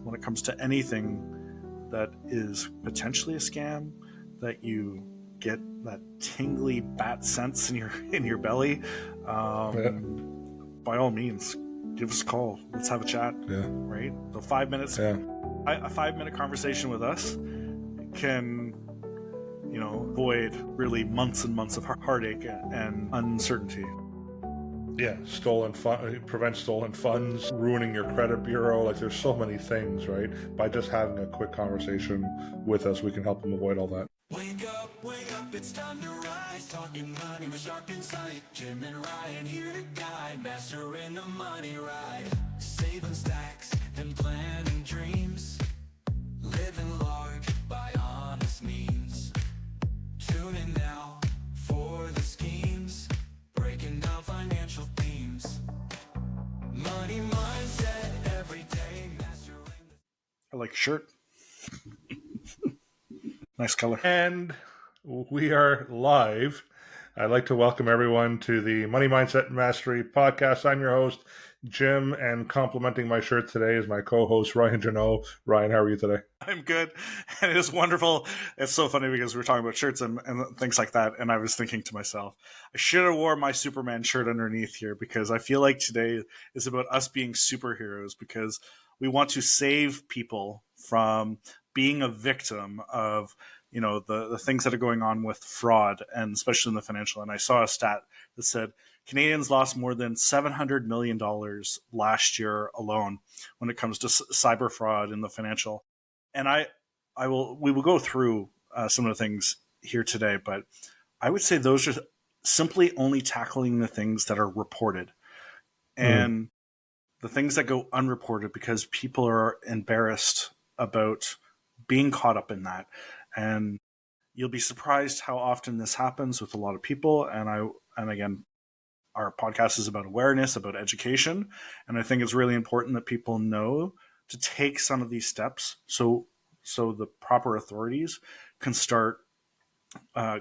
when it comes to anything that is potentially a scam, that you get that tingly bat sense in your belly, by all means, give us a call. Let's have a chat. Yeah. Right? The 5 minutes, a 5-minute conversation with us can, avoid really months and months of heartache and uncertainty. Yeah, prevent stolen funds, ruining your credit bureau. Like, there's so many things, right? By just having a quick conversation with us, we can help them avoid all that. Wake up, it's time to rise. Talking money with sharp insight. Jim and Ryan here to guide. Master in the money ride. Saving stacks and planning dreams. Living large by honest means. Tune in now for the schemes. Breaking down financial themes. Money mindset every day. Mastering. I like your shirt. Nice color. And we are live. I'd like to welcome everyone to the Money Mindset Mastery podcast. I'm your host, Jim, and complimenting my shirt today is my co-host, Ryan Genoe. Ryan, how are you today? I'm good. And it is wonderful. It's so funny because we're talking about shirts and things like that. And I was thinking to myself, I should have worn my Superman shirt underneath here, because I feel like today is about us being superheroes, because we want to save people from being a victim of, the things that are going on with fraud, and especially in the financial. And I saw a stat that said Canadians lost more than $700 million last year alone when it comes to cyber fraud in the financial. And we will go through some of the things here today, but I would say those are simply only tackling the things that are reported, and the things that go unreported because people are embarrassed about being caught up in that. And you'll be surprised how often this happens with a lot of people. And again, our podcast is about awareness, about education. And I think it's really important that people know to take some of these steps so the proper authorities can start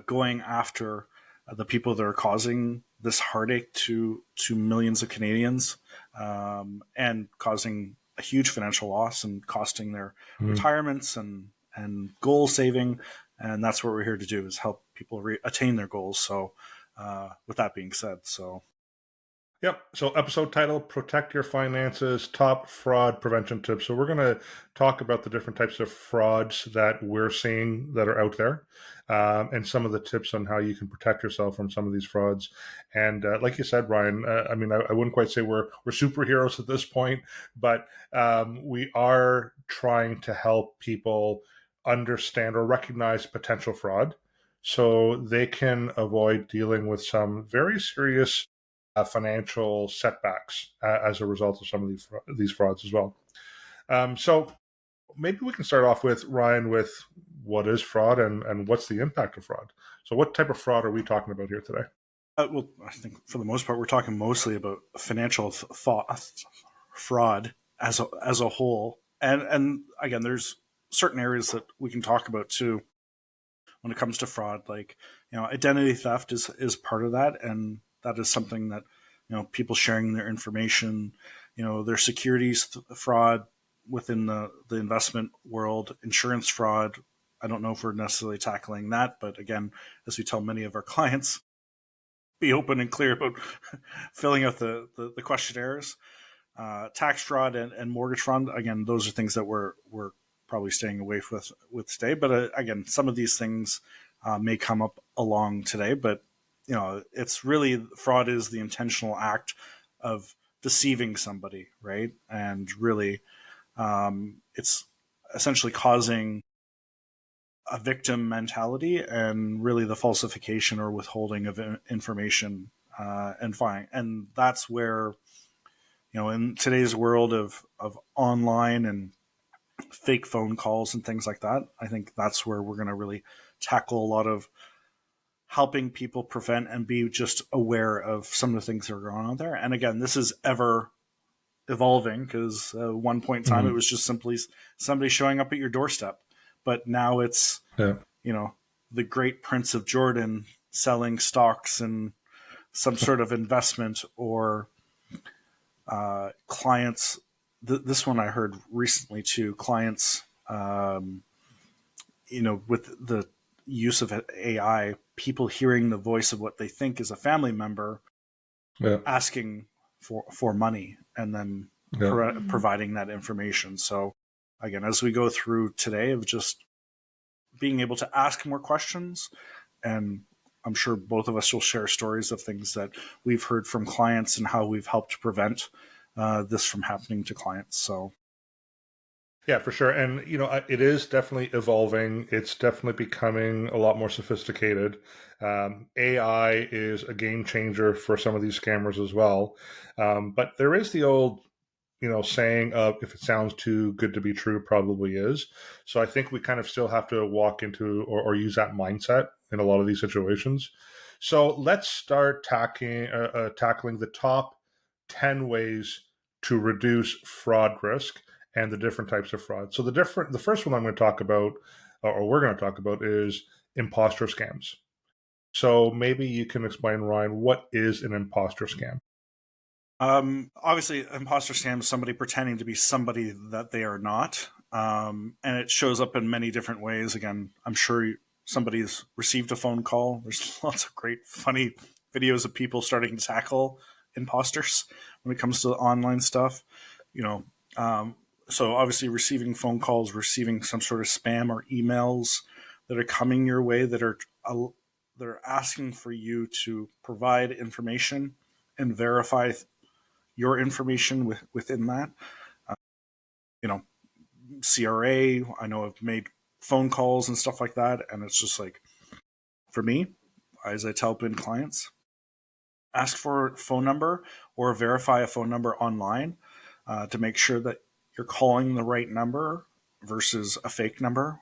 going after the people that are causing this heartache to millions of Canadians, and causing a huge financial loss and costing their retirements and goal saving. And that's what we're here to do, is help people attain their goals. So with that being said, Yep. So episode title, Protect Your Finances, Top Fraud Prevention Tips. So we're going to talk about the different types of frauds that we're seeing that are out there, and some of the tips on how you can protect yourself from some of these frauds. And like you said, Ryan, I wouldn't quite say we're superheroes at this point, but we are trying to help people understand or recognize potential fraud so they can avoid dealing with some very serious financial setbacks as a result of some of these frauds as well. So maybe we can start off with, Ryan, with what is fraud and what's the impact of fraud. So what type of fraud are we talking about here today? Well, I think for the most part, we're talking mostly about financial fraud as a whole. And again, there's certain areas that we can talk about too when it comes to fraud, like, identity theft is part of that. And that is something that, people sharing their information, their securities fraud within the investment world, insurance fraud. I don't know if we're necessarily tackling that, but again, as we tell many of our clients, be open and clear about filling out the questionnaires. Tax fraud and mortgage fraud, again, those are things that we're probably staying away with today. But again, some of these things may come up along today, but it's really, fraud is the intentional act of deceiving somebody, right? And really, it's essentially causing a victim mentality and really the falsification or withholding of information and fine. And that's where, in today's world of online and fake phone calls and things like that, I think that's where we're going to really tackle a lot of helping people prevent and be just aware of some of the things that are going on there. And again, this is ever evolving, because at one point in time, it was just simply somebody showing up at your doorstep. But now it's, the great Prince of Jordan selling stocks and some sort of investment, or clients this one I heard recently too. Clients, with the use of AI, people hearing the voice of what they think is a family member Yeah. asking for money, and then Yeah. providing that information. So again, as we go through today, of just being able to ask more questions, and I'm sure both of us will share stories of things that we've heard from clients and how we've helped prevent this from happening to clients. So Yeah, for sure. And, it is definitely evolving. It's definitely becoming a lot more sophisticated. AI is a game changer for some of these scammers as well. But there is the old, saying of if it sounds too good to be true, probably is. So I think we kind of still have to walk into or use that mindset in a lot of these situations. So let's start tackling the top 10 ways to reduce fraud risk and the different types of fraud. So the first one I'm going to talk about, or we're going to talk about, is imposter scams. So maybe you can explain, Ryan, what is an imposter scam? obviously, imposter scam is somebody pretending to be somebody that they are not, and it shows up in many different ways. Again, I'm sure somebody's received a phone call. There's lots of great, funny videos of people starting to tackle imposters when it comes to online stuff. You know, so obviously, receiving phone calls, receiving some sort of spam or emails that are coming your way that are asking for you to provide information and verify your information within that. You know, CRA, I know I've made phone calls and stuff like that. And it's just like, for me, as I tell PIN clients, ask for a phone number or verify a phone number online to make sure that you're calling the right number versus a fake number.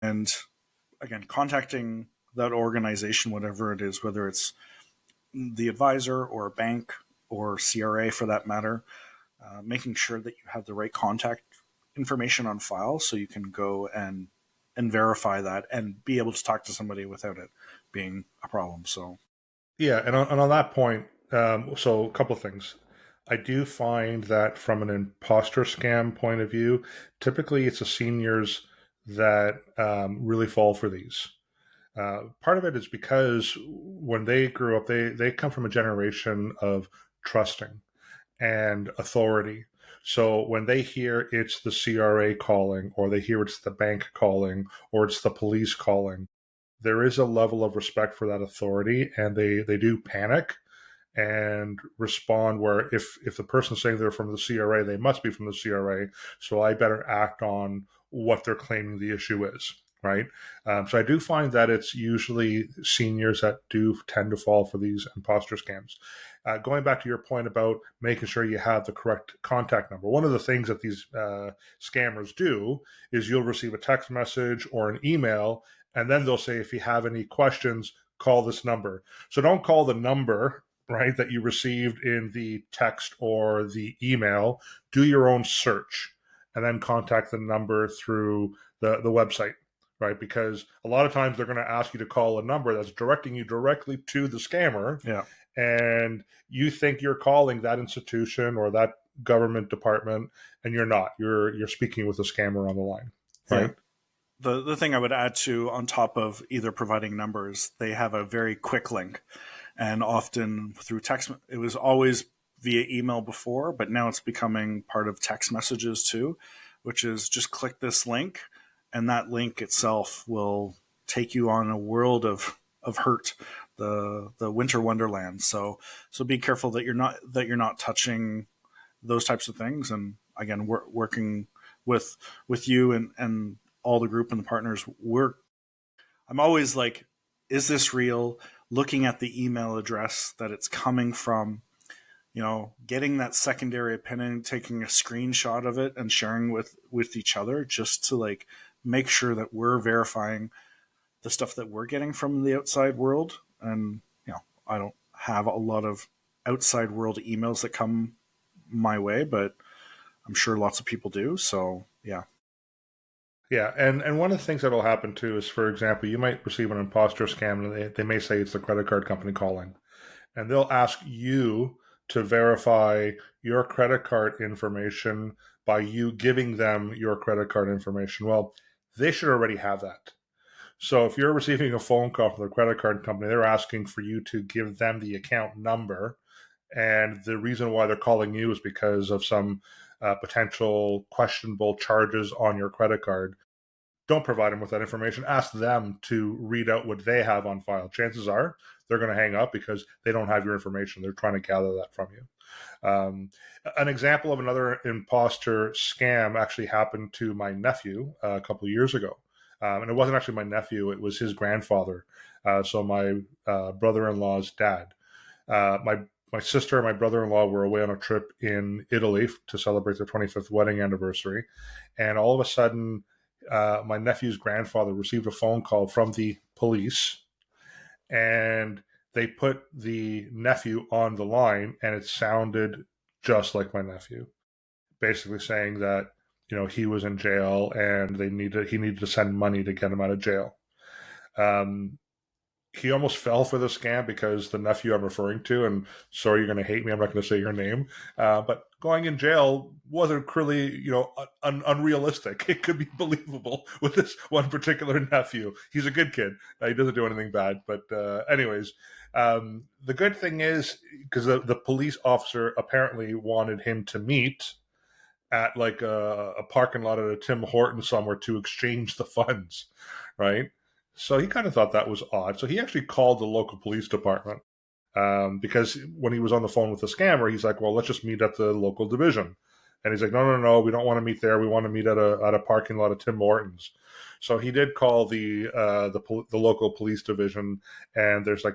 And again, contacting that organization, whatever it is, whether it's the advisor or a bank or CRA for that matter, making sure that you have the right contact information on file so you can go and verify that and be able to talk to somebody without it being a problem. So Yeah, and on that point, so a couple of things. I do find that from an imposter scam point of view, typically it's the seniors that really fall for these. Part of it is because when they grew up, they come from a generation of trusting and authority. So when they hear it's the CRA calling, or they hear it's the bank calling, or it's the police calling, there is a level of respect for that authority, and they do panic and respond where if the person's saying they're from the CRA, they must be from the CRA, so I better act on what they're claiming the issue is, right? So I do find that it's usually seniors that do tend to fall for these imposter scams. Going back to your point about making sure you have the correct contact number, one of the things that these scammers do is you'll receive a text message or an email, and then they'll say, if you have any questions, call this number. So don't call the number, right, that you received in the text or the email. Do your own search and then contact the number through the website, right? Because a lot of times they're going to ask you to call a number that's directing you directly to the scammer. yeah, And you think you're calling that institution or that government department, and you're not. You're speaking with a scammer on the line, yeah. right? The thing I would add to, on top of either providing numbers, they have a very quick link, and often through text. It was always via email before, but now it's becoming part of text messages too, which is just click this link, and that link itself will take you on a world of hurt, the winter wonderland. So be careful that you're not touching those types of things. And again, we're working with you and all the group and the partners. I'm always like, is this real? Looking at the email address that it's coming from, getting that secondary opinion, taking a screenshot of it and sharing with each other, just to like make sure that we're verifying the stuff that we're getting from the outside world. And I don't have a lot of outside world emails that come my way, but I'm sure lots of people do. So yeah. Yeah, and one of the things that'll happen too is, for example, you might receive an imposter scam, and they may say it's the credit card company calling, and they'll ask you to verify your credit card information by you giving them your credit card information. Well, they should already have that. So if you're receiving a phone call from the credit card company, they're asking for you to give them the account number. And the reason why they're calling you is because of some potential questionable charges on your credit card. Don't provide them with that information. Ask them to read out what they have on file. Chances are they're going to hang up because they don't have your information. They're trying to gather that from you. An example of another imposter scam actually happened to my nephew a couple of years ago. And it wasn't actually my nephew, it was his grandfather. So my brother-in-law's dad. My sister and my brother-in-law were away on a trip in Italy to celebrate their 25th wedding anniversary. And all of a sudden, my nephew's grandfather received a phone call from the police, and they put the nephew on the line, and it sounded just like my nephew, basically saying that he was in jail and he needed to send money to get him out of jail. He almost fell for the scam because the nephew I'm referring to, and sorry, you're going to hate me, I'm not going to say your name, but going in jail wasn't really, unrealistic. It could be believable with this one particular nephew. He's a good kid. He doesn't do anything bad. But anyways, the good thing is, because the police officer apparently wanted him to meet at like a parking lot at a Tim Hortons somewhere to exchange the funds, right? So he kind of thought that was odd. So he actually called the local police department because when he was on the phone with the scammer, he's like, "Well, let's just meet at the local division." And he's like, "No, we don't want to meet there. We want to meet at a parking lot of Tim Hortons." So he did call the local police division, and there's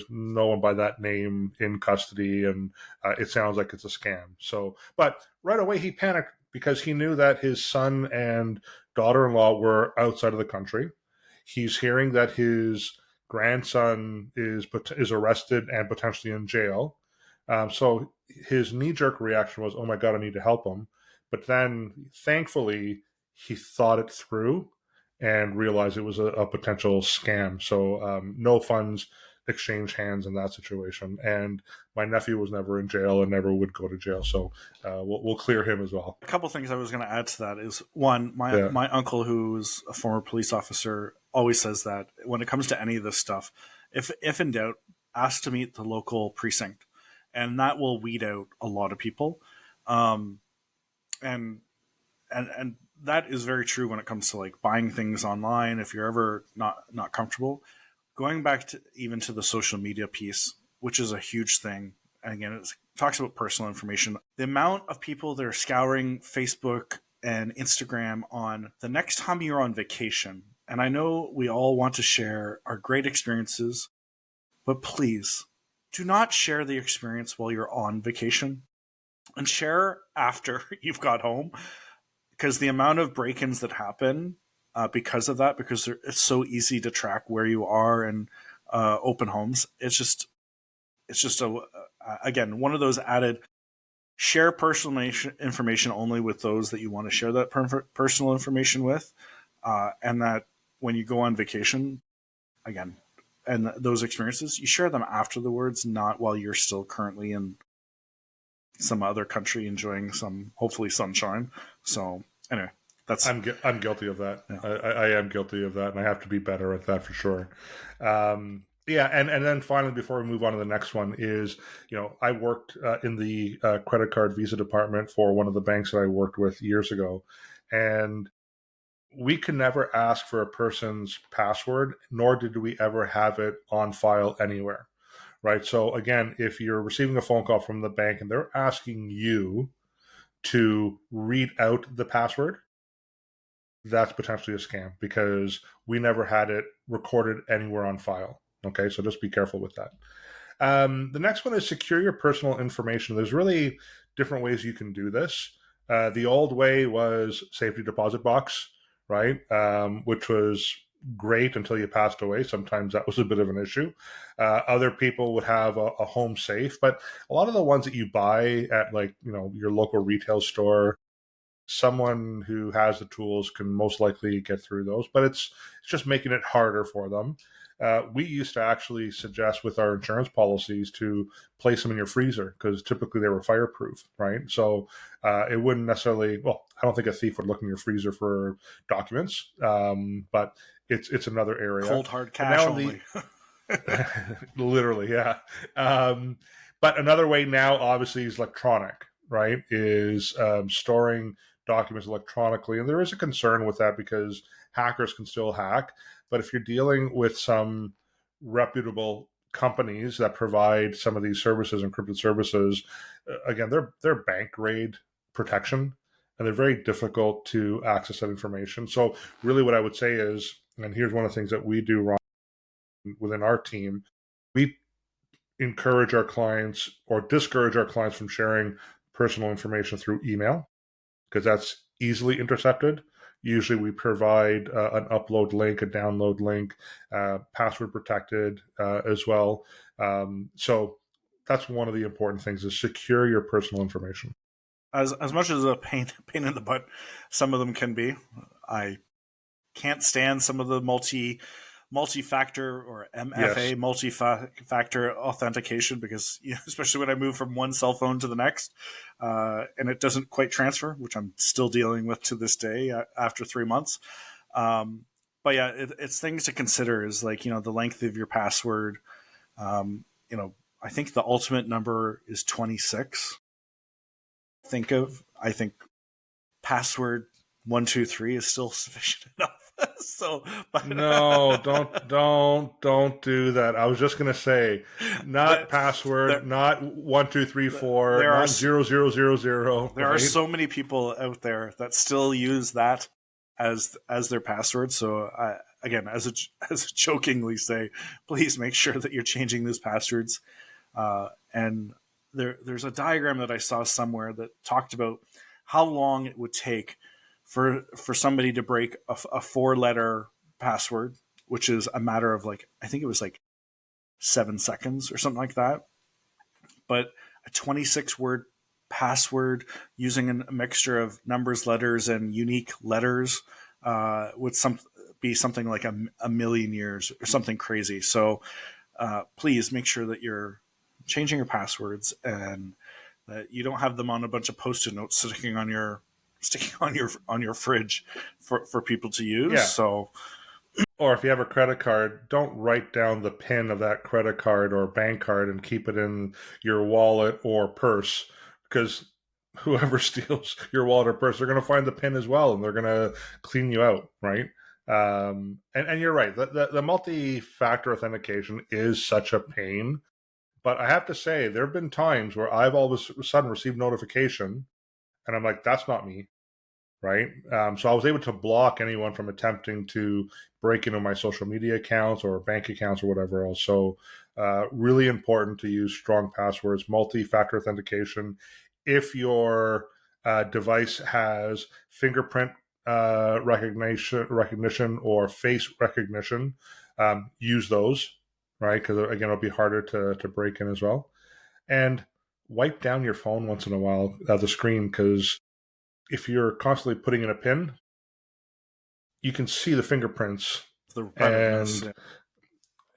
no one by that name in custody, and it sounds like it's a scam. So, but right away he panicked because he knew that his son and daughter-in-law were outside of the country. He's hearing that his grandson is arrested and potentially in jail. So his knee-jerk reaction was, "Oh my God, I need to help him." But then, thankfully, he thought it through and realized it was a potential scam. So no funds exchanged hands in that situation. And my nephew was never in jail and never would go to jail. So we'll clear him as well. A couple things I was going to add to that is, one, my uncle, who's a former police officer, always says that when it comes to any of this stuff, if in doubt, ask to meet the local precinct, and that will weed out a lot of people. And that is very true when it comes to like buying things online. If you're ever not comfortable, going back to even to the social media piece, which is a huge thing. And again, it talks about personal information. The amount of people that are scouring Facebook and Instagram on the next time you're on vacation. And I know we all want to share our great experiences, but please do not share the experience while you're on vacation, and share after you've got home, because the amount of break-ins that happen because of that, because it's so easy to track where you are and open homes. It's just again, one of those added, share personal information only with those that you want to share that personal information with, and that when you go on vacation, again, and those experiences, you share them afterwards, not while you're still currently in some other country enjoying some, hopefully, sunshine. So anyway, I'm guilty of that. Yeah. I am guilty of that, and I have to be better at that for sure. Yeah, and then finally, before we move on to the next one, is I worked in the credit card Visa department for one of the banks that I worked with years ago, and we could never ask for a person's password, nor did we ever have it on file anywhere, right? So again, if you're receiving a phone call from the bank and they're asking you to read out the password, that's potentially a scam because we never had it recorded anywhere on file. Okay, so just be careful with that. The next one is secure your personal information. There's really different ways you can do this. The old way was safety deposit box, right? Which was great until you passed away. Sometimes that was a bit of an issue. Other people would have a home safe, but a lot of the ones that you buy at your local retail store, someone who has the tools can most likely get through those, but it's just making it harder for them. We used to actually suggest with our insurance policies to place them in your freezer because typically they were fireproof, right? So it wouldn't necessarily. Well, I don't think a thief would look in your freezer for documents, but it's another area. Cold hard But cash now in the only. literally, yeah. But another way now, obviously, is electronic, right? Is storing documents electronically. And there is a concern with that because hackers can still hack. But if you're dealing with some reputable companies that provide some of these services, encrypted services, again, they're bank grade protection and they're very difficult to access that information. So, really, what I would say is, and here's one of the things that we do, Ron, within our team, we encourage our clients or discourage our clients from sharing personal information through email because that's easily intercepted. Usually, we provide an upload link, a download link, password protected as well. So that's one of the important things: is secure your personal information. As much as a pain in the butt some of them can be, I can't stand some of the multi-factor or Yes. MFA multi-factor authentication because especially when I move from one cell phone to the next and it doesn't quite transfer, which I'm still dealing with to this day after 3 months. But yeah, it's things to consider is like, the length of your password. I think the ultimate number is 26. I think password 123 is still sufficient enough. So, but No, don't do that. I was just gonna say, not there, password, not 1 2 3 4, there are not 0 0 0 0. there are Right? so many people out there that still use that as their password. So, again, as a jokingly say, please make sure that you're changing those passwords. And there's a diagram that I saw somewhere that talked about how long it would take for somebody to break a 4-letter password, which is a matter of like, I think it was like 7 seconds or something like that. But a 26-word password using a mixture of numbers, letters, and unique letters would be something like a million years or something crazy. So please make sure that you're changing your passwords and that you don't have them on a bunch of post-it notes sticking on your fridge for people to use. Yeah. So Or if you have a credit card, don't write down the PIN of that credit card or bank card and keep it in your wallet or purse because whoever steals your wallet or purse, they're going to find the PIN as well and they're going to clean you out, right? And you're right. The multi-factor authentication is such a pain. But I have to say, there have been times where I've all of a sudden received notification and I'm like, that's not me, right? So I was able to block anyone from attempting to break into my social media accounts or bank accounts or whatever else. So really important to use strong passwords, multi-factor authentication. If your device has fingerprint recognition or face recognition, use those, right? Because again, it'll be harder to break in as well. And wipe down your phone once in a while, the screen, because if you're constantly putting in a pin, you can see the fingerprints. the repetitiveness. And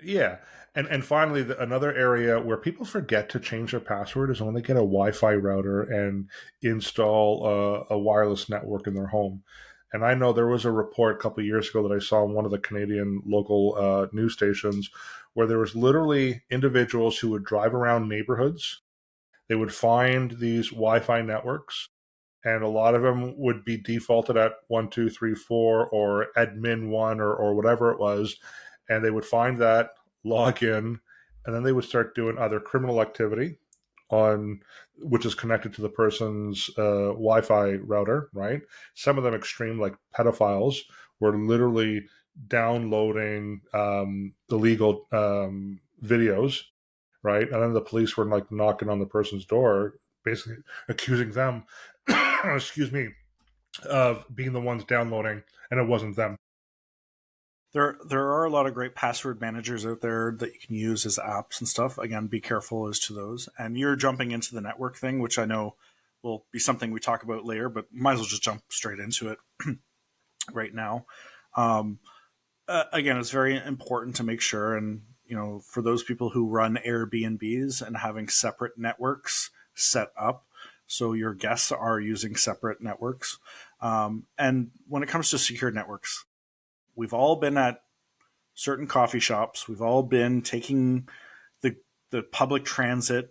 yeah, and finally, another area where people forget to change their password is when they get a Wi-Fi router and install a wireless network in their home. And I know there was a report a couple of years ago that I saw on one of the Canadian local news stations where there was literally individuals who would drive around neighborhoods. They would find these Wi-Fi networks and a lot of them would be defaulted at 1 2 3 4 or admin 1 or whatever it was, and they would find that, log in, and then they would start doing other criminal activity on which is connected to the person's Wi-Fi router, right? Some of them extreme, like pedophiles, were literally downloading illegal videos, right? And then the police were like knocking on the person's door, basically accusing them, excuse me, of being the ones downloading, and it wasn't them. There are a lot of great password managers out there that you can use as apps and stuff. Again, be careful as to those. And you're jumping into the network thing, which I know will be something we talk about later, but might as well just jump straight into it right now. Um, Again, it's very important to make sure, and for those people who run Airbnbs and having separate networks set up, so your guests are using separate networks. And when it comes to secure networks, we've all been at certain coffee shops. We've all been taking the the public transit.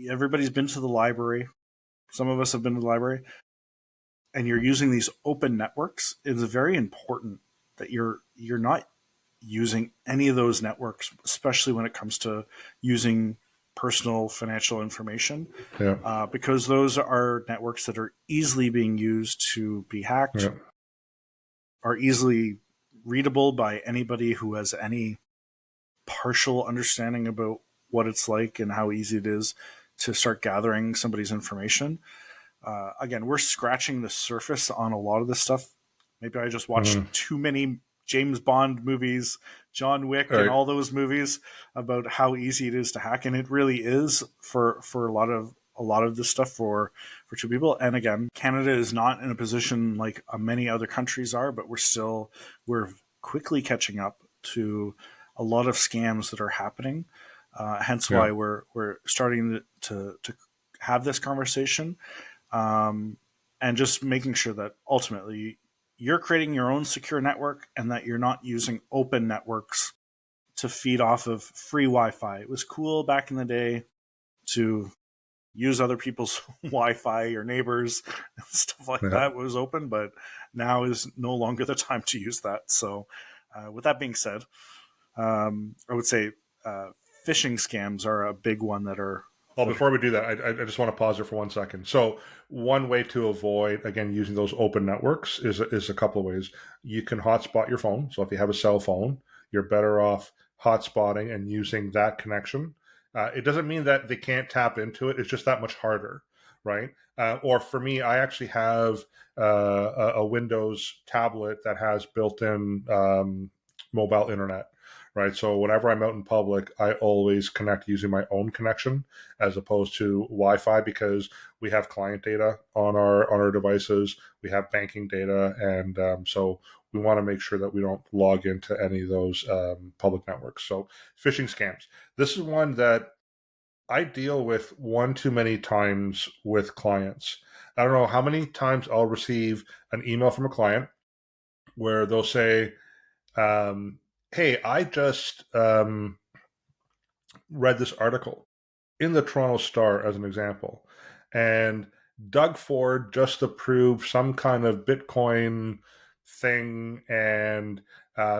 Everybody's been to the library. Some of us have been to the library, and you're using these open networks. It's very important that you're not using any of those networks, especially when it comes to using personal financial information, Yeah. because those are networks that are easily being used to be hacked, Yeah. are easily readable by anybody who has any partial understanding about what it's like and how easy it is to start gathering somebody's information. Again, we're scratching the surface on a lot of this stuff. Maybe I just watched Mhm. too many James Bond movies, John Wick, and Right. all those movies about how easy it is to hack, and it really is for a lot of this stuff for two people. And again, Canada is not in a position like many other countries are, but we're quickly catching up to a lot of scams that are happening. Hence Yeah. why we're starting to have this conversation, and just making sure that ultimately you're creating your own secure network and that you're not using open networks to feed off of free Wi-Fi. It was cool back in the day to use other people's Wi-Fi, your neighbors, and stuff like Yeah. that was open, but now is no longer the time to use that. So, with that being said, I would say phishing scams are a big one that are. Well, before we do that, I just want to pause there for 1 second. So, one way to avoid, again, using those open networks is a couple of ways. You can hotspot your phone. So, if you have a cell phone, you're better off hotspotting and using that connection. It doesn't mean that they can't tap into it. It's just that much harder, right? Or for me, I actually have a Windows tablet that has built-in mobile internet, right? So whenever I'm out in public, I always connect using my own connection as opposed to Wi-Fi, because we have client data on our devices, we have banking data, and so we want to make sure that we don't log into any of those public networks. So phishing scams. This is one that I deal with one too many times with clients. I don't know how many times I'll receive an email from a client where they'll say, "Hey, I just read this article in the Toronto Star as an example, and Doug Ford just approved some kind of Bitcoin thing, and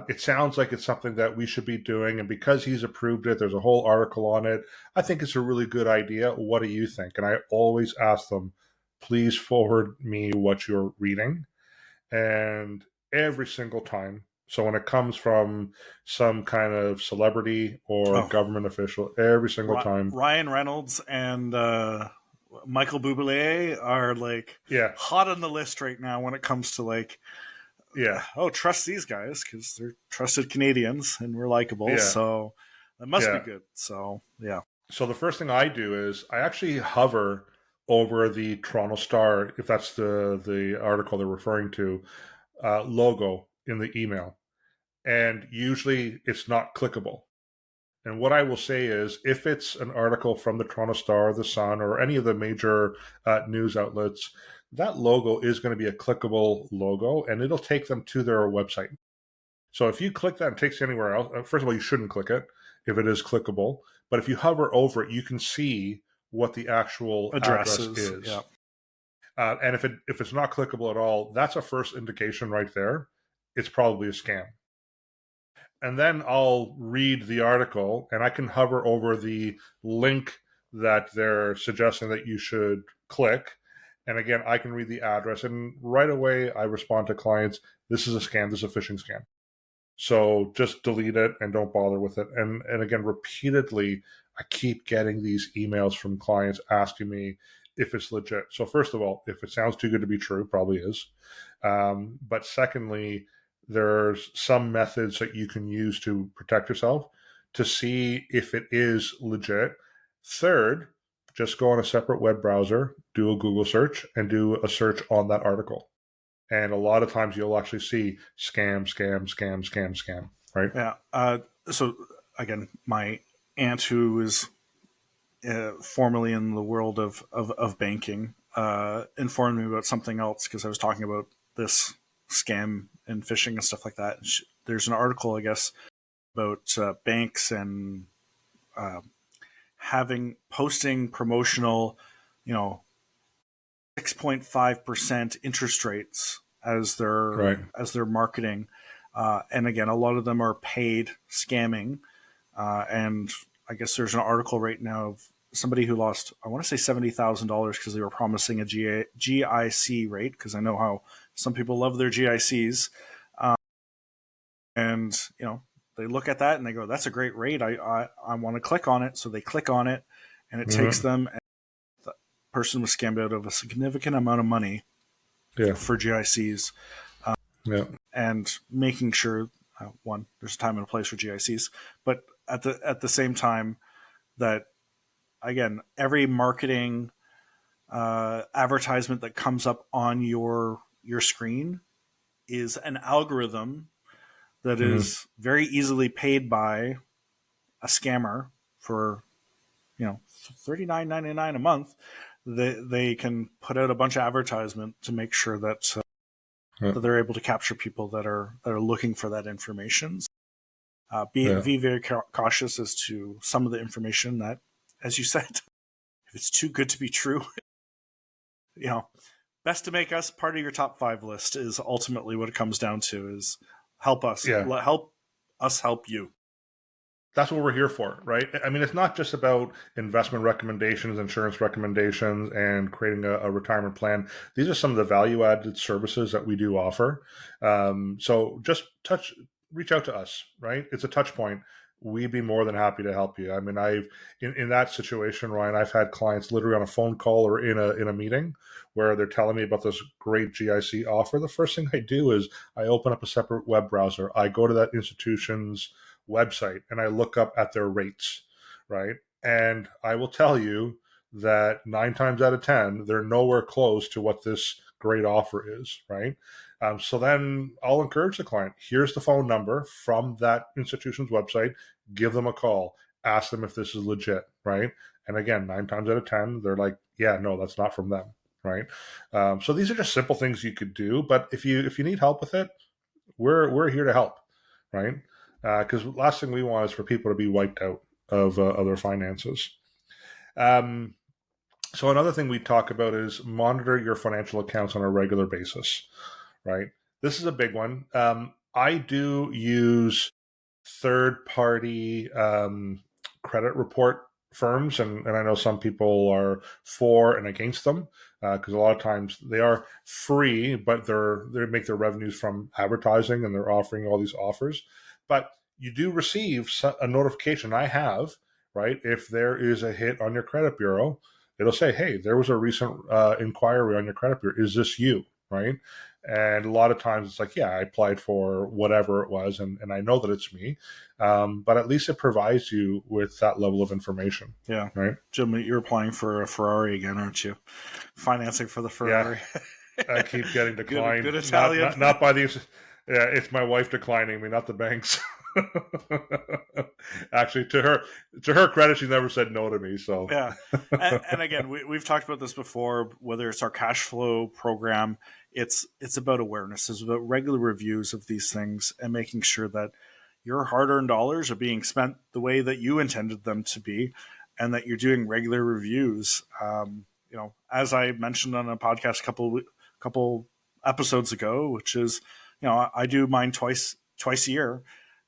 it sounds like it's something that we should be doing. And because he's approved it, there's a whole article on it. I think it's a really good idea. What do you think?" And I always ask them, please forward me what you're reading. And every single time, so when it comes from some kind of celebrity or Oh, government official, every single time, Ryan Reynolds and Michael Bublé are like yeah, hot on the list right now when it comes to like, yeah, trust these guys because they're trusted Canadians and we're likable, yeah, so that must be yeah. good. So yeah, So the first thing I do is I actually hover over the Toronto Star, if that's the article they're referring to, logo in the email, and usually it's not clickable. And what I will say is, if it's an article from the Toronto Star, the Sun, or any of the major news outlets, that logo is going to be a clickable logo, and it'll take them to their website. So if you click that and it takes you anywhere else, first of all, you shouldn't click it if it is clickable. But if you hover over it, you can see what the actual address addresses. Yeah, is. And if it's not clickable at all, that's a first indication right there. It's probably a scam. And then I'll read the article, and I can hover over the link that they're suggesting that you should click. And again, I can read the address, and right away I respond to clients, this is a scam, this is a phishing scam. So just delete it and don't bother with it. And again, repeatedly, I keep getting these emails from clients asking me if it's legit. So first of all, if it sounds too good to be true, probably is. But secondly, there's some methods that you can use to protect yourself to see if it is legit. Third, just go on a separate web browser, do a Google search, and do a search on that article. And a lot of times you'll actually see scam, scam, scam, scam, scam, right? Yeah. So again, my aunt, who is formerly in the world of banking, informed me about something else because I was talking about this scam and phishing and stuff like that. There's an article, I guess, about banks and uh, posting promotional, you know, 6.5% interest rates Right. as their marketing. And again, a lot of them are paid scamming. And I guess there's an article right now of somebody who lost, I want to say $70,000 because they were promising a GIC rate, because I know how some people love their GICs. And, they look at that and they go, that's a great rate. I want to click on it. So they click on it and it takes Mm-hmm. them. And the person was scammed out of a significant amount of money Yeah. for GICs, Yeah. and making sure, one, there's a time and a place for GICs, but at the same time that, again, every marketing advertisement that comes up on your screen is an algorithm that Mm-hmm. is very easily paid by a scammer for, $39.99 a month. They can put out a bunch of advertisement to make sure Yeah. that they're able to capture people that are looking for that information. Yeah. Be very cautious as to some of the information that, as you said, if it's too good to be true, you know, best to make us part of your top 5 list is ultimately what it comes down to. Is Yeah. help us help you. That's what we're here for, right? I mean, it's not just about investment recommendations, insurance recommendations, and creating a retirement plan. These are some of the value added services that we do offer. So just reach out to us, right? It's a touch point. We'd be more than happy to help you. I mean, in that situation, Ryan, I've had clients literally on a phone call or in a meeting where they're telling me about this great GIC offer. The first thing I do is I open up a separate web browser. I go to that institution's website and I look up at their rates, right? And I will tell you that 9 times out of 10, they're nowhere close to what this great offer is, right? So then I'll encourage the client, here's the phone number from that institution's website, give them a call, ask them if this is legit, right? And again, 9 times out of 10, they're like, yeah, no, that's not from them, right? So these are just simple things you could do, but if you need help with it, we're here to help, right? Because last thing we want is for people to be wiped out of their finances. Um, so another thing we talk about is monitor your financial accounts on a regular basis, right? This is a big one. I do use third-party credit report firms, and I know some people are for and against them because a lot of times they are free, but they make their revenues from advertising and they're offering all these offers. But you do receive a notification. I have, right? If there is a hit on your credit bureau, it'll say, "Hey, there was a recent inquiry on your credit bureau. Is this you?" Right? And a lot of times it's like, yeah, I applied for whatever it was, and I know that it's me. But at least it provides you with that level of information. Yeah, Right? Jim, you're applying for a Ferrari again, aren't you? Financing for the Yeah, Ferrari. I keep getting Good declined. Italian. Not by these. Yeah, it's my wife declining me, not the banks. Actually, to her credit, she never said no to me. So Yeah, and again, we've talked about this before. Whether it's our cash flow program, it's about awareness. It's about regular reviews of these things and making sure that your hard-earned dollars are being spent the way that you intended them to be, and that you're doing regular reviews. As I mentioned on a podcast couple episodes ago, which is, I do mine twice a year,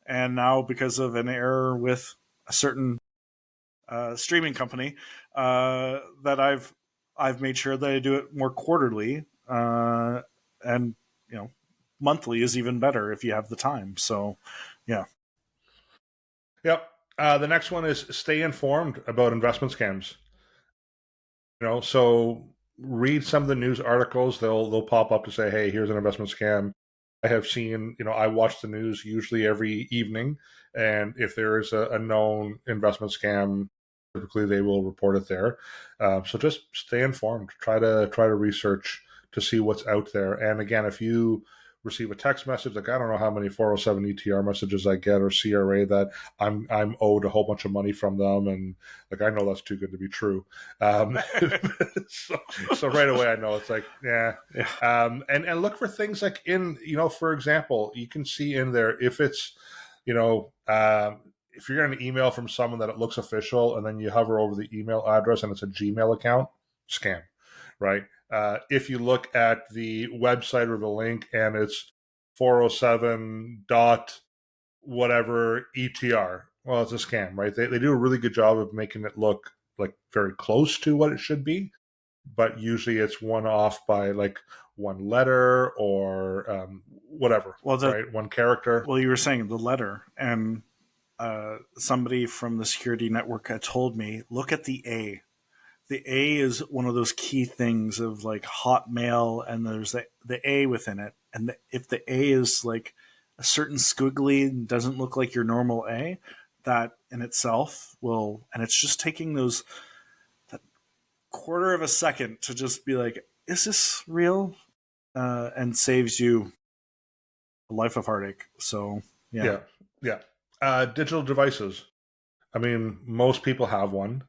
and now because of an error with a certain streaming company, that I've made sure that I do it more quarterly, and monthly is even better if you have the time. So, yeah, yep. The next one is stay informed about investment scams. So read some of the news articles. They'll pop up to say, "Hey, here's an investment scam." I have seen, I watch the news usually every evening, and if there is a known investment scam, typically they will report it there. So just stay informed. Try to research to see what's out there. And again, if you receive a text message, like I don't know how many 407 ETR messages I get or CRA that I'm owed a whole bunch of money from them, and like I know that's too good to be true. So right away I know it's like and look for things like for example, you can see in there if it's if you're getting an email from someone that it looks official, and then you hover over the email address and it's a Gmail account, scam, right? If you look at the website or the link and it's 407 dot whatever ETR, well, it's a scam, right? They do a really good job of making it look like very close to what it should be, but usually it's one off by like one letter or whatever, right? One character. Well, you were saying the letter, and somebody from the security network had told me, look at the A. The A is one of those key things of like Hotmail, and there's the A within it. And if the A is like a certain squiggly and doesn't look like your normal A, that in itself will, and it's just taking that quarter of a second to just be like, is this real? And saves you a life of heartache. So, yeah. Digital devices. I mean, most people have one.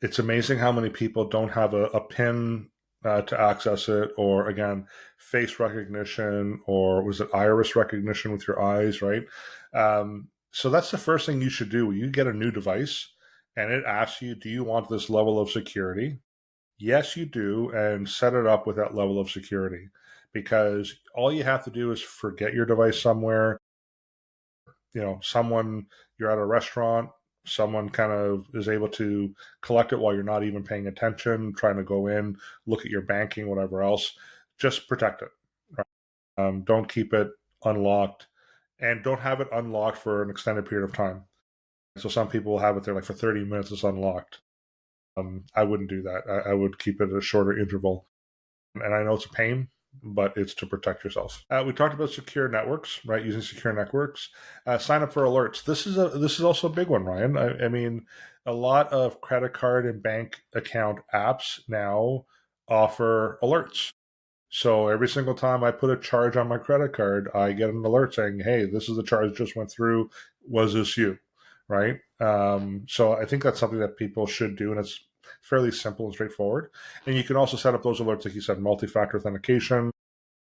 It's amazing how many people don't have a PIN to access it, or again, face recognition, or was it iris recognition with your eyes, right? So that's the first thing you should do when you get a new device and it asks you, do you want this level of security? Yes, you do, and set it up with that level of security, because all you have to do is forget your device somewhere. You're at a restaurant, someone kind of is able to collect it while you're not even paying attention, trying to go in, look at your banking, whatever else. Just protect it. Right? Don't keep it unlocked, and don't have it unlocked for an extended period of time. So some people will have it there like for 30 minutes, it's unlocked. I wouldn't do that. I would keep it at a shorter interval. And I know it's a pain, but it's to protect yourself. We talked about secure networks, right? Using secure networks. Sign up for alerts. This is also a big one, Ryan. I mean, a lot of credit card and bank account apps now offer alerts. So every single time I put a charge on my credit card, I get an alert saying, "Hey, this is the charge just went through. Was this you?" Right? So I think that's something that people should do, and it's fairly simple and straightforward. And you can also set up those alerts, like you said, multi-factor authentication.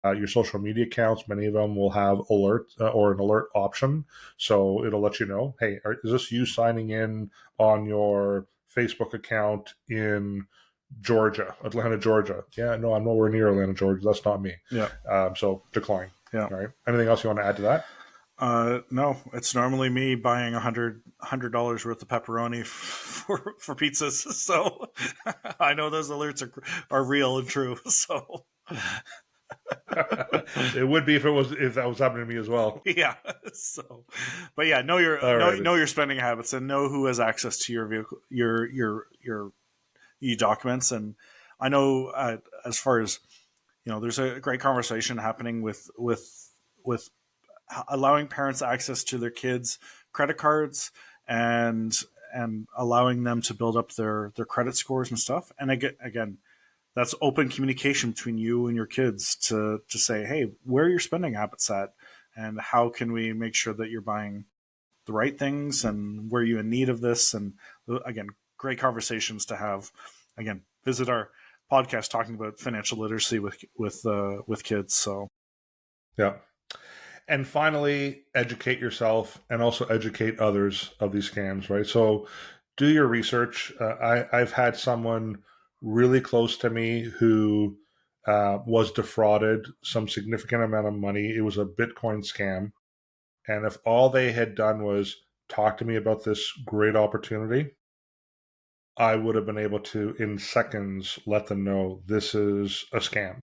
Your social media accounts, many of them will have alert or an alert option. So it'll let you know, hey, is this you signing in on your Facebook account in Georgia, Atlanta, Georgia? Yeah, no, I'm nowhere near Atlanta, Georgia. That's not me. Yeah. So decline. Yeah. All right. Anything else you want to add to that? No, it's normally me buying $100 worth of pepperoni for pizzas. So I know those alerts are real and true. So it would be if that was happening to me as well. Yeah. So, but yeah, know your spending habits and know who has access to your vehicle, your documents. And I know as far as there's a great conversation happening with allowing parents access to their kids' credit cards and allowing them to build up their credit scores and stuff. And again, that's open communication between you and your kids to say, hey, where are your spending habits at? And how can we make sure that you're buying the right things, and were you in need of this? And again, great conversations to have. Again, visit our podcast talking about financial literacy with kids. So, yeah. And finally, educate yourself and also educate others of these scams, right? So do your research. I've had someone really close to me who was defrauded some significant amount of money. It was a Bitcoin scam. And if all they had done was talk to me about this great opportunity, I would have been able to, in seconds, let them know this is a scam.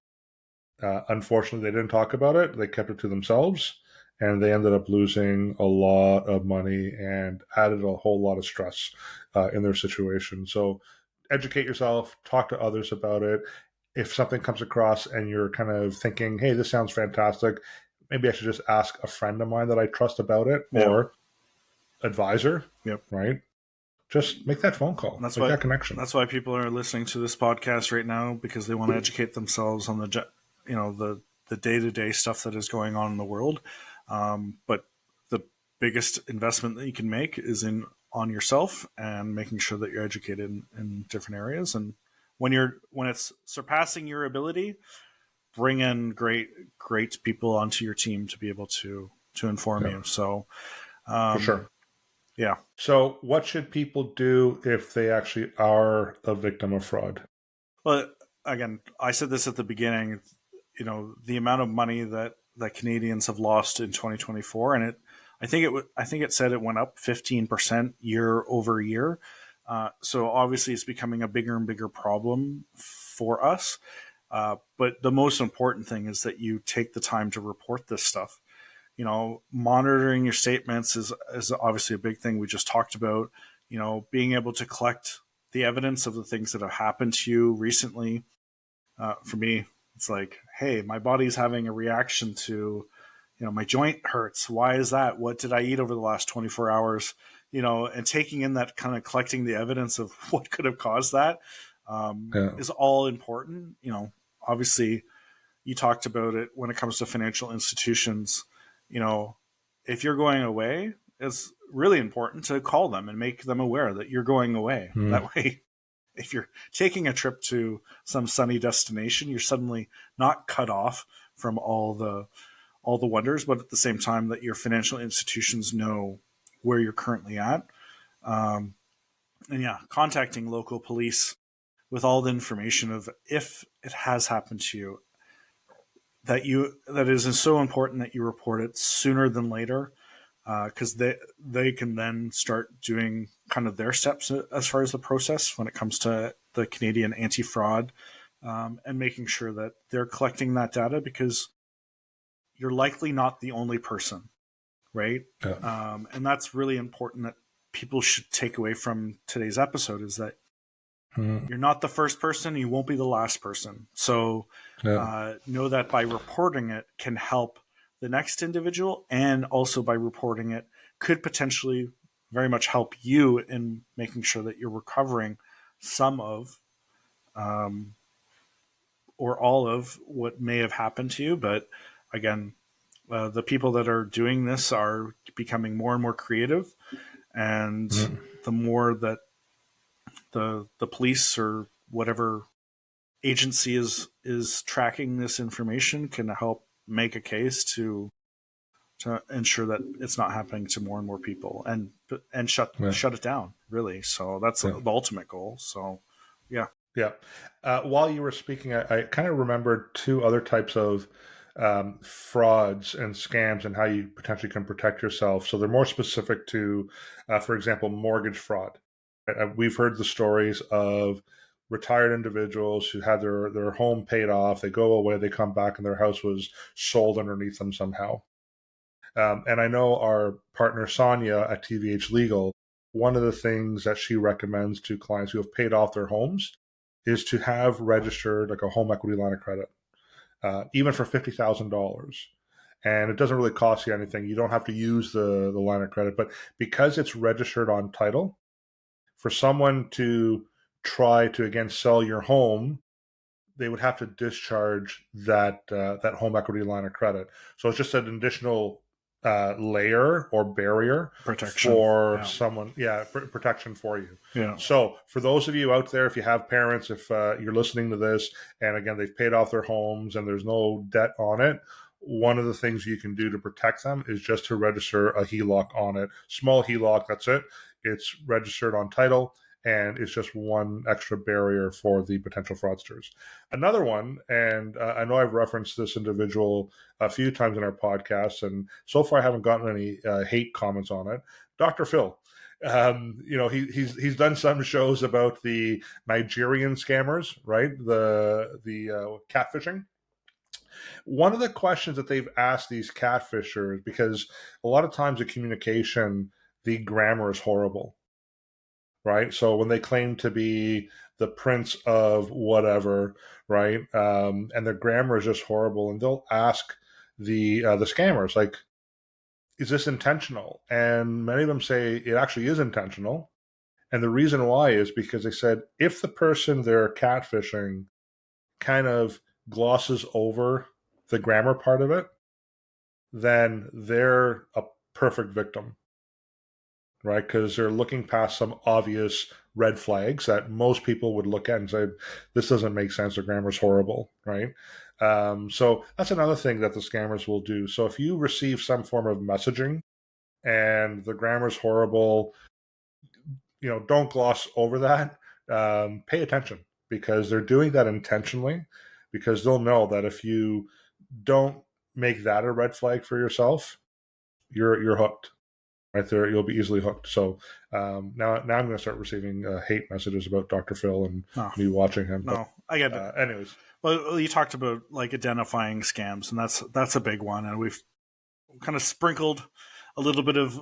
Unfortunately, they didn't talk about it. They kept it to themselves, and they ended up losing a lot of money and added a whole lot of stress in their situation. So educate yourself, talk to others about it. If something comes across and you're kind of thinking, hey, this sounds fantastic, maybe I should just ask a friend of mine that I trust about it, or advisor, right? Just make that phone call. Make that connection. That's why people are listening to this podcast right now, because they want to educate themselves on the day-to-day stuff that is going on in the world. But the biggest investment that you can make is on yourself and making sure that you're educated in different areas. And when it's surpassing your ability, bring in great people onto your team to be able to inform you. So For sure. yeah. So what should people do if they actually are a victim of fraud? Well, again, I said this at the beginning, the amount of money that Canadians have lost in 2024, and I think it said it went up 15% year over year. So obviously, it's becoming a bigger and bigger problem for us. But the most important thing is that you take the time to report this stuff. Monitoring your statements is obviously a big thing we just talked about. Being able to collect the evidence of the things that have happened to you recently. For me, it's like, hey, my body's having a reaction to, my joint hurts. Why is that? What did I eat over the last 24 hours? And taking in that kind of collecting the evidence of what could have caused that is all important. Obviously, you talked about it when it comes to financial institutions. If you're going away, it's really important to call them and make them aware that you're going away. That way, if you're taking a trip to some sunny destination, you're suddenly not cut off from all the wonders, but at the same time that your financial institutions know where you're currently at. And yeah, contacting local police with all the information of if it has happened to you, that is so important that you report it sooner than later, because they can then start doing kind of their steps as far as the process when it comes to the Canadian anti-fraud, and making sure that they're collecting that data, because you're likely not the only person, right? Yeah. And that's really important that people should take away from today's episode, is that you're not the first person, you won't be the last person. So know that by reporting it can help the next individual, and also by reporting it could potentially very much help you in making sure that you're recovering some of or all of what may have happened to you. But again, the people that are doing this are becoming more and more creative, and the more that the police or whatever agency is tracking this information can help make a case to ensure that it's not happening to more and more people, and shut it down, really. So that's the ultimate goal. So yeah. While you were speaking, I kind of remembered two other types of frauds and scams and how you potentially can protect yourself. So they're more specific to, for example, mortgage fraud. We've heard the stories of retired individuals who had their home paid off. They go away, they come back, and their house was sold underneath them somehow. And I know our partner Sonia at TVH Legal, one of the things that she recommends to clients who have paid off their homes is to have registered like a home equity line of credit, even for $50,000. And it doesn't really cost you anything. You don't have to use the line of credit, but because it's registered on title, for someone to try to again sell your home, they would have to discharge that home equity line of credit. So it's just an additional layer or barrier Protection for someone, protection for you. Yeah. So for those of you out there, if you have parents, if you're listening to this, and again they've paid off their homes and there's no debt on it, one of the things you can do to protect them is just to register a HELOC on it. Small HELOC, that's it. It's registered on title, and it's just one extra barrier for the potential fraudsters. Another one, and I know I've referenced this individual a few times in our podcast, and so far I haven't gotten any hate comments on it. Dr. Phil. He's done some shows about the Nigerian scammers, right? The catfishing. One of the questions that they've asked these catfishers, because a lot of times the communication, the grammar is horrible, right? So when they claim to be the prince of whatever, right, and their grammar is just horrible, and they'll ask the scammers, like, is this intentional? And many of them say it actually is intentional. And the reason why is because they said if the person they're catfishing kind of glosses over the grammar part of it, then they're a perfect victim, right? Because they're looking past some obvious red flags that most people would look at and say, this doesn't make sense, the grammar's horrible, right? So that's another thing that the scammers will do. So if you receive some form of messaging and the grammar's horrible, don't gloss over that. Pay attention, because they're doing that intentionally, because they'll know that if you don't make that a red flag for yourself, you're hooked right there. You'll be easily hooked. So now I'm going to start receiving hate messages about Dr. Phil and me watching him. No, I get it. Anyways, well, you talked about like identifying scams, and that's a big one, and we've kind of sprinkled a little bit of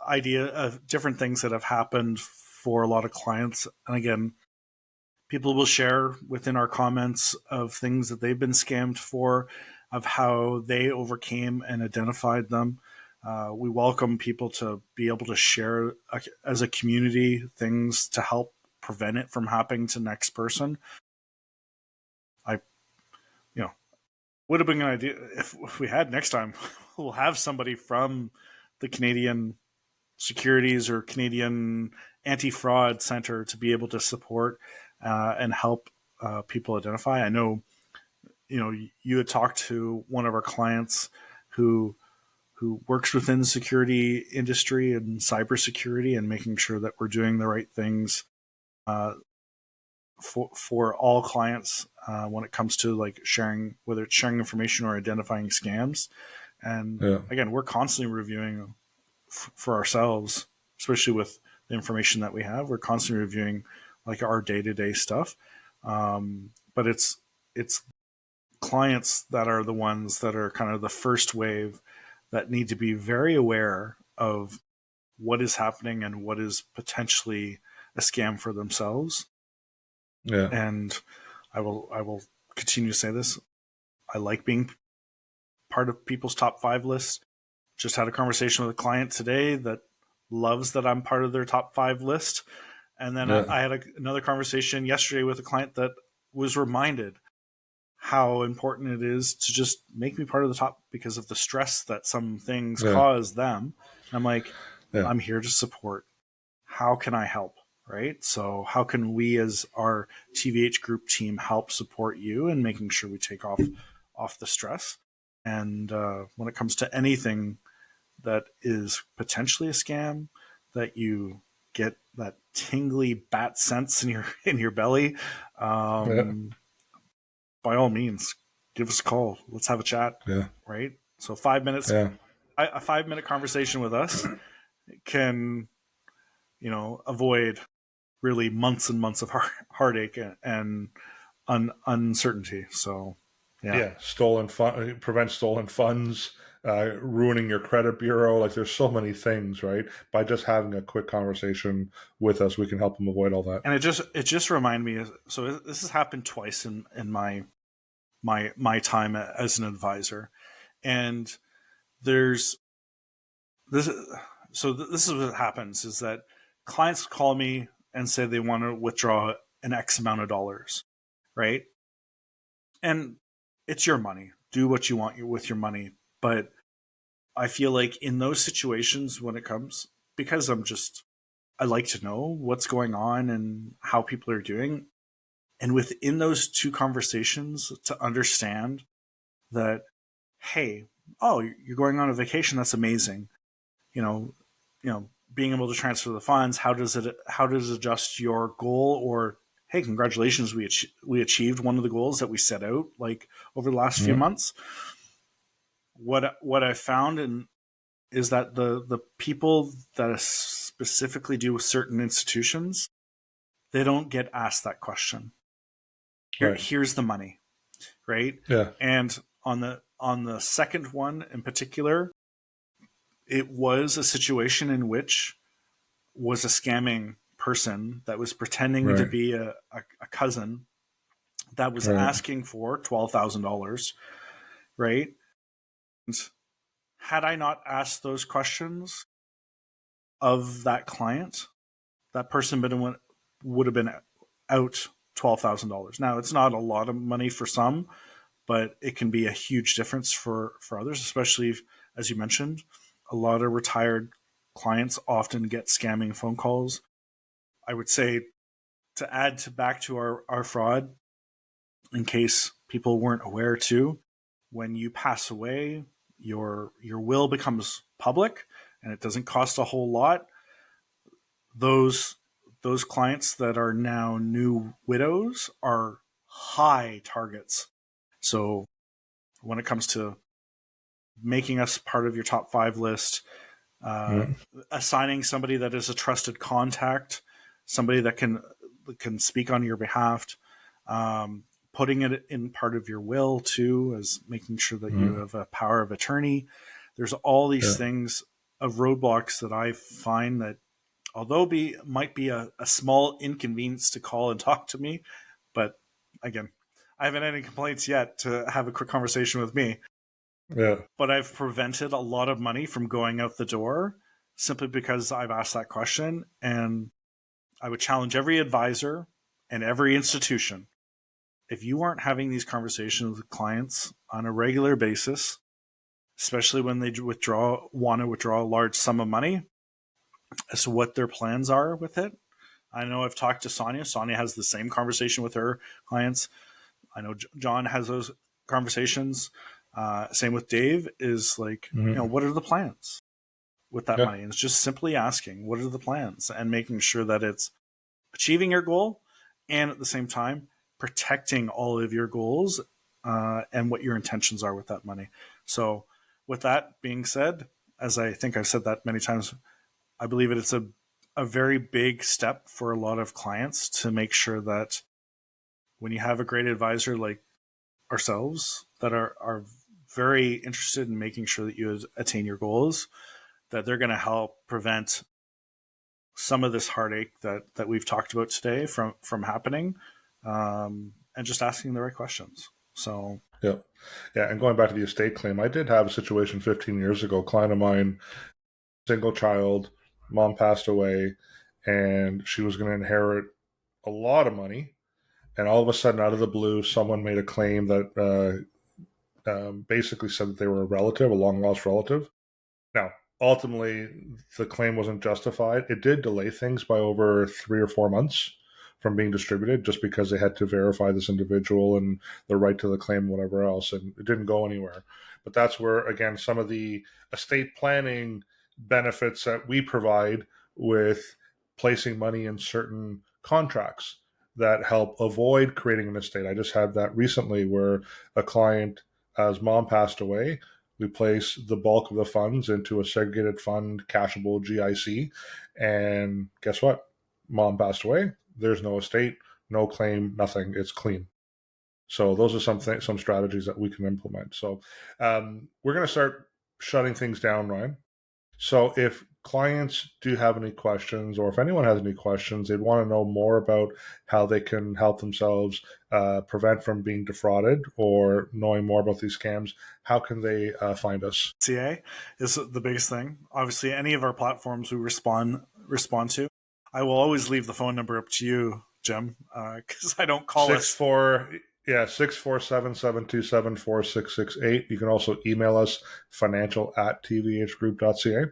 idea of different things that have happened for a lot of clients. And again, people will share within our comments of things that they've been scammed for, of how they overcame and identified them. We welcome people to be able to share as a community things to help prevent it from happening to the next person. Would have been an idea if we had next time. We'll have somebody from the Canadian Securities or Canadian Anti-Fraud Center to be able to support and help people identify. I know, you had talked to one of our clients who works within the security industry and cybersecurity, and making sure that we're doing the right things for all clients when it comes to like sharing, whether it's sharing information or identifying scams. And again, we're constantly reviewing for ourselves, especially with the information that we have. We're constantly reviewing like our day-to-day stuff. But it's clients that are the ones that are kind of the first wave that need to be very aware of what is happening and what is potentially a scam for themselves. Yeah. And I will continue to say this. I like being part of people's top 5 lists. Just had a conversation with a client today that loves that I'm part of their top 5 list. And then I had another conversation yesterday with a client that was reminded how important it is to just make me part of the top because of the stress that some things cause them. And I'm like, I'm here to support. How can I help? Right? So how can we as our TVH group team help support you in making sure we take off the stress? And when it comes to anything that is potentially a scam, that you get that tingly bat sense in your belly, by all means, give us a call. Let's have a chat. Right? So 5 minutes, a 5-minute conversation with us can, avoid really months and months of heartache and uncertainty. So, prevent stolen funds, ruining your credit bureau. Like there's so many things, right? By just having a quick conversation with us, we can help them avoid all that. And it just reminded me. So this has happened twice in my time as an advisor, and there's this. So this is what happens: is that clients call me and say they want to withdraw an X amount of dollars, right? And it's your money. Do what you want with your money. But I feel like in those situations when it comes, because I like to know what's going on and how people are doing. And within those two conversations, to understand that, hey, you're going on a vacation. That's amazing. Being able to transfer the funds, how does it adjust your goal? Or, hey, congratulations, we achieved one of the goals that we set out like over the last few months. What I found is that the people that specifically do with certain institutions, they don't get asked that question. Here's the money, right? Yeah. And on the second one in particular, it was a situation in which was a scamming person that was pretending to be a cousin that was asking for $12,000, right? And had I not asked those questions of that client, that person would have been out $12,000. Now, it's not a lot of money for some, but it can be a huge difference for others, especially if, as you mentioned, a lot of retired clients often get scamming phone calls. I would say, to add back to our fraud, in case people weren't aware too, when you pass away, your will becomes public and it doesn't cost a whole lot. Those clients that are now new widows are high targets. So when it comes to making us part of your top 5 list, assigning somebody that is a trusted contact, somebody that can speak on your behalf, putting it in part of your will too, as making sure that you have a power of attorney. There's all these things of roadblocks that I find that, although might be a small inconvenience to call and talk to me, but again, I haven't had any complaints yet to have a quick conversation with me. Yeah. But I've prevented a lot of money from going out the door simply because I've asked that question. And I would challenge every advisor and every institution. If you aren't having these conversations with clients on a regular basis, especially when they want to withdraw a large sum of money, as to what their plans are with it. I know I've talked to Sonia. Sonia has the same conversation with her clients. I know John has those conversations. Same with Dave, is like, what are the plans with that money? And it's just simply asking, what are the plans, and making sure that it's achieving your goal and at the same time protecting all of your goals and what your intentions are with that money. So with that being said, as I think I've said that many times, I believe that it's a very big step for a lot of clients to make sure that when you have a great advisor like ourselves that are very interested in making sure that you attain your goals, that they're going to help prevent some of this heartache that we've talked about today from happening, and just asking the right questions. So yeah. And going back to the estate claim, I did have a situation 15 years ago. A client of mine, single child, mom passed away, and she was going to inherit a lot of money. And all of a sudden, out of the blue, someone made a claim that basically said that they were a relative, a long-lost relative. Now, ultimately, the claim wasn't justified. It did delay things by over 3 or 4 months from being distributed, just because they had to verify this individual and the right to the claim and whatever else, and it didn't go anywhere. But that's where, again, some of the estate planning benefits that we provide with placing money in certain contracts that help avoid creating an estate. I just had that recently where a client, his mom passed away. We place the bulk of the funds into a segregated fund, cashable GIC, and guess what? Mom passed away. There's no estate, no claim, nothing. It's clean. So those are some strategies that we can implement. So we're going to start shutting things down, Ryan. So if clients do have any questions, or if anyone has any questions, they'd want to know more about how they can help themselves prevent from being defrauded, or knowing more about these scams, how can they find us? CA is the biggest thing. Obviously, any of our platforms we respond to. I will always leave the phone number up to you, Jim, because I don't call us. 647-727-4668. You can also email us, financial@tvhgroup.ca.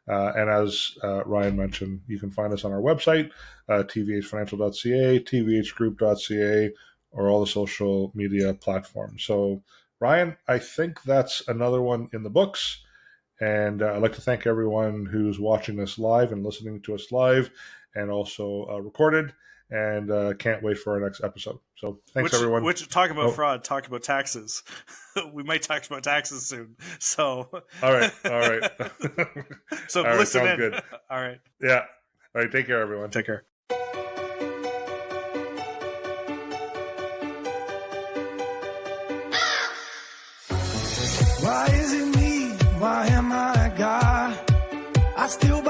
And as Ryan mentioned, you can find us on our website, tvhfinancial.ca, tvhgroup.ca, or all the social media platforms. So, Ryan, I think that's another one in the books. And I'd like to thank everyone who's watching us live and listening to us live, and also recorded. And can't wait for our next episode. So thanks, everyone. Talk about fraud, talk about taxes. We might talk about taxes soon. So all right. So all listen right, in. Good. All right. Yeah. All right. Take care, everyone. Take care. Why is it me? Why am I a guy? I still